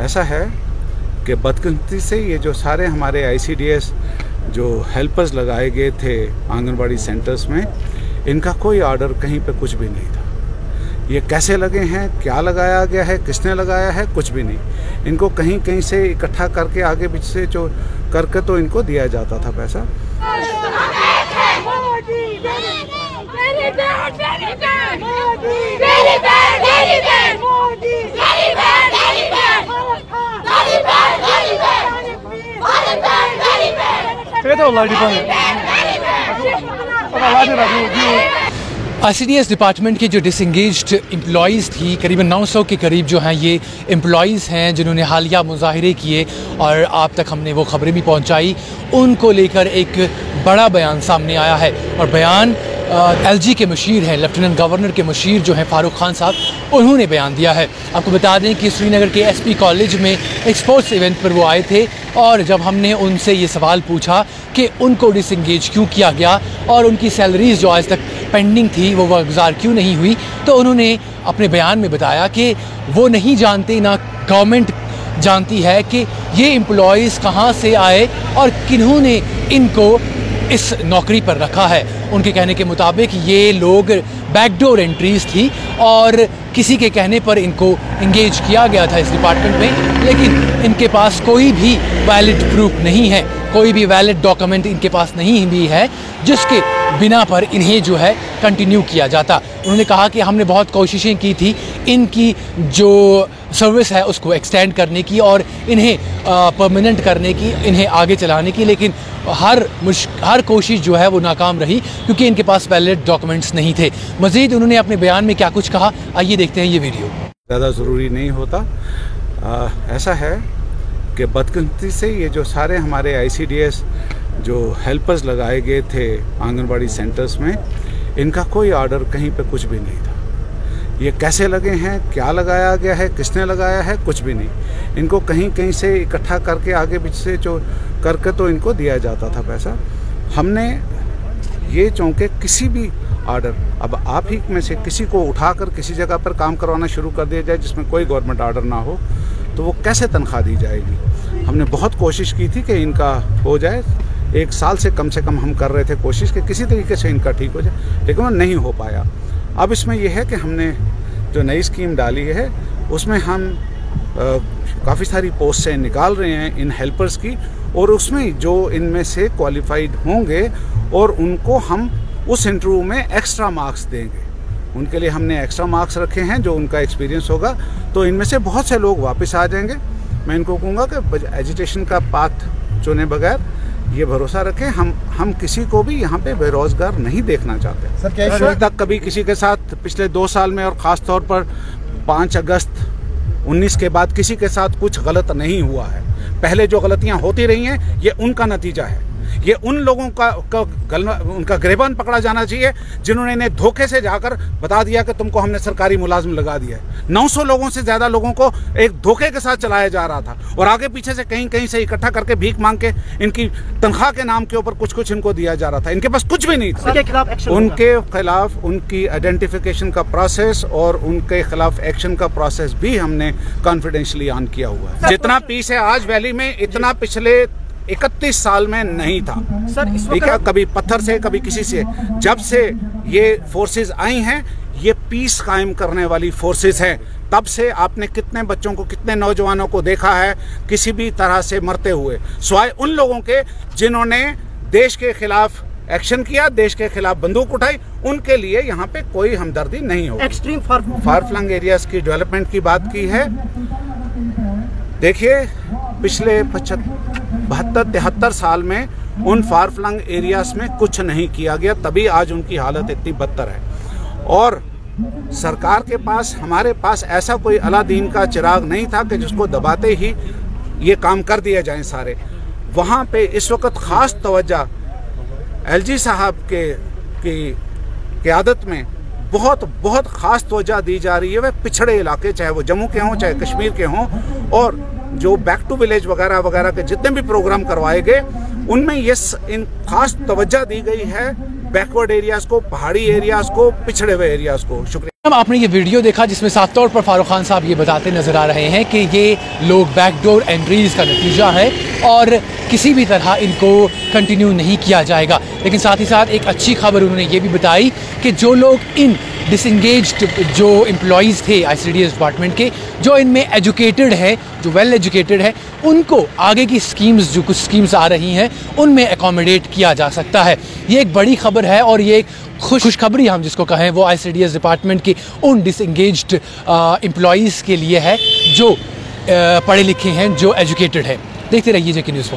ऐसा है कि बदकिस्मती से ये जो सारे हमारे ICDS जो हेल्पर्स लगाए गए थे आंगनबाड़ी सेंटर्स में, इनका कोई ऑर्डर कहीं पे कुछ भी नहीं था। ये कैसे लगे हैं, क्या लगाया गया है, किसने लगाया है, कुछ भी नहीं। इनको कहीं कहीं से इकट्ठा करके आगे पीछे से जो करके तो इनको दिया जाता था पैसा। ICDS डिपार्टमेंट के जो डिसंगेज्ड एम्प्लॉयज़ थी, करीबन 900 के करीब जो हैं ये एम्प्लॉयज़ हैं जिन्होंने हालिया मुजाहरे किए और आप तक हमने वो खबरें भी पहुंचाई। उनको लेकर एक बड़ा बयान सामने आया है और बयान LG के मुशीर हैं, लेफ्टिनेंट गवर्नर के मुशीर जो हैं फारूक खान साहब, उन्होंने बयान दिया है। आपको बता दें कि श्रीनगर के SP कॉलेज में एक स्पोर्ट्स इवेंट पर वो आए थे और जब हमने उनसे ये सवाल पूछा कि उनको डिसंगेज क्यों किया गया और उनकी सैलरीज़ जो आज तक पेंडिंग थी वो वागुज़ार क्यों नहीं हुई, तो उन्होंने अपने बयान में बताया कि वो नहीं जानते, ना गवर्नमेंट जानती है कि ये एम्प्लॉयज़ कहाँ से आए और किन्होंने इनको इस नौकरी पर रखा है। उनके कहने के मुताबिक ये लोग बैकडोर एंट्रीज़ थी और किसी के कहने पर इनको इंगेज किया गया था इस डिपार्टमेंट में, लेकिन इनके पास कोई भी वैलिड प्रूफ नहीं है, कोई भी वैलिड डॉक्यूमेंट इनके पास नहीं भी है जिसके बिना पर इन्हें जो है कंटिन्यू किया जाता। उन्होंने कहा कि हमने बहुत कोशिशें की थी इनकी जो सर्विस है उसको एक्सटेंड करने की और इन्हें परमानेंट करने की, इन्हें आगे चलाने की, लेकिन हर कोशिश जो है वो नाकाम रही क्योंकि इनके पास वैलिड डॉक्यूमेंट्स नहीं थे। मज़ीद उन्होंने अपने बयान में क्या कुछ कहा, आइए देखते हैं ये वीडियो। ज़्यादा ज़रूरी नहीं होता। ऐसा है कि बदकिस्मती से ये जो सारे हमारे ICDS जो हेल्पर्स लगाए गए थे आंगनबाड़ी सेंटर्स में, इनका कोई ऑर्डर कहीं पे कुछ भी नहीं था। ये कैसे लगे हैं, क्या लगाया गया है, किसने लगाया है, कुछ भी नहीं। इनको कहीं कहीं से इकट्ठा करके आगे पीछे से जो करके तो इनको दिया जाता था पैसा। हमने ये चौंके किसी भी ऑर्डर, अब आप ही में से किसी को उठाकर किसी जगह पर काम करवाना शुरू कर दिया जाए जिसमें कोई गवर्नमेंट ऑर्डर ना हो, तो वो कैसे तनख्वाह दी जाएगी। हमने बहुत कोशिश की थी कि इनका हो जाए, 1 साल से कम हम कर रहे थे कोशिश कि किसी तरीके से इनका ठीक हो जाए, लेकिन वो नहीं हो पाया। अब इसमें यह है कि हमने जो नई स्कीम डाली है उसमें हम काफ़ी सारी पोस्टें निकाल रहे हैं इन हेल्पर्स की, और उसमें जो इनमें से क्वालिफाइड होंगे और उनको हम उस इंटरव्यू में एक्स्ट्रा मार्क्स देंगे। उनके लिए हमने एक्स्ट्रा मार्क्स रखे हैं, जो उनका एक्सपीरियंस होगा तो इनमें से बहुत से लोग वापस आ जाएंगे। मैं इनको कहूँगा कि एजुकेशन का पाथ चुने बगैर ये भरोसा रखें, हम किसी को भी यहाँ पे बेरोजगार नहीं देखना चाहते। सर क्या तक कभी किसी के साथ पिछले 2 साल में और ख़ास तौर पर 5 अगस्त 19 के बाद किसी के साथ कुछ गलत नहीं हुआ है। पहले जो गलतियाँ होती रही हैं ये उनका नतीजा है। ये उन लोगों का उनका गिरबान पकड़ा जाना चाहिए जिन्होंने इन्हें धोखे से जाकर बता दिया कि तुमको हमने सरकारी मुलाजिम लगा दिया है। 900 लोगों से ज़्यादा लोगों को एक धोखे के साथ चलाया जा रहा था और आगे पीछे से कहीं कहीं से इकट्ठा करके भीख मांग के इनकी तनख्वाह के नाम के ऊपर कुछ इनको दिया जा रहा था। इनके पास कुछ भी नहीं था। उनके खिलाफ उनकी आइडेंटिफिकेशन का प्रोसेस और उनके खिलाफ एक्शन का प्रोसेस भी हमने कॉन्फिडेंशियली ऑन किया हुआ है। जितना पीस है आज वैली में, इतना पिछले 31 साल में नहीं था। सर ठीक है, कभी पत्थर से कभी किसी से। जब से ये फोर्सेस आई हैं, ये पीस कायम करने वाली फोर्सेस हैं। तब से आपने कितने बच्चों को, कितने नौजवानों को देखा है किसी भी तरह से मरते हुए, सिवाय उन लोगों के जिन्होंने देश के खिलाफ एक्शन किया, देश के खिलाफ बंदूक उठाई। उनके लिए यहाँ पे कोई हमदर्दी नहीं होगी। एक्सट्रीम फार फ्लंग एरियाज की डेवलपमेंट की बात की है। देखिए पिछले 72-73 साल में उन फार फ्लंग एरियाज में कुछ नहीं किया गया, तभी आज उनकी हालत इतनी बदतर है। और सरकार के पास, हमारे पास ऐसा कोई अलादीन का चिराग नहीं था कि जिसको दबाते ही ये काम कर दिए जाएं सारे। वहाँ पे इस वक्त ख़ास तवज्जो LG साहब के क़यादत में बहुत ख़ास तवज्जो दी जा रही है। वह पिछड़े इलाके, चाहे वो जम्मू के हों चाहे कश्मीर के हों, और जो बैक टू विलेज वगैरह के जितने भी प्रोग्राम करवाए गए उनमें ये इन खास तवज्जो दी गई है बैकवर्ड एरियाज़ को, पहाड़ी एरियाज़ को, पिछड़े हुए एरियाज़ को। शुक्रिया। आपने ये वीडियो देखा जिसमें साफ तौर पर फारूक खान साहब ये बताते नजर आ रहे हैं कि ये लोग बैकडोर एंट्रीज का नतीजा है और किसी भी तरह इनको कंटिन्यू नहीं किया जाएगा। लेकिन साथ ही साथ एक अच्छी खबर उन्होंने ये भी बताई कि जो लोग इन डिसंगेज्ड जो एम्प्लॉयज़ थे ICDS डिपार्टमेंट के, जो इनमें एजुकेटेड है, जो वेल एजुकेटेड है, उनको आगे की स्कीम्स, जो कुछ स्कीम्स आ रही हैं, उनमें एकोमोडेट किया जा सकता है। ये एक बड़ी खबर है और ये एक खुशखबरी हम जिसको कहें वो ICDS डिपार्टमेंट के उन डिसंगेज्ड एम्प्लॉयज़ के लिए है जो पढ़े लिखे हैं, जो एजुकेटेड है। देखते रहिए JK News।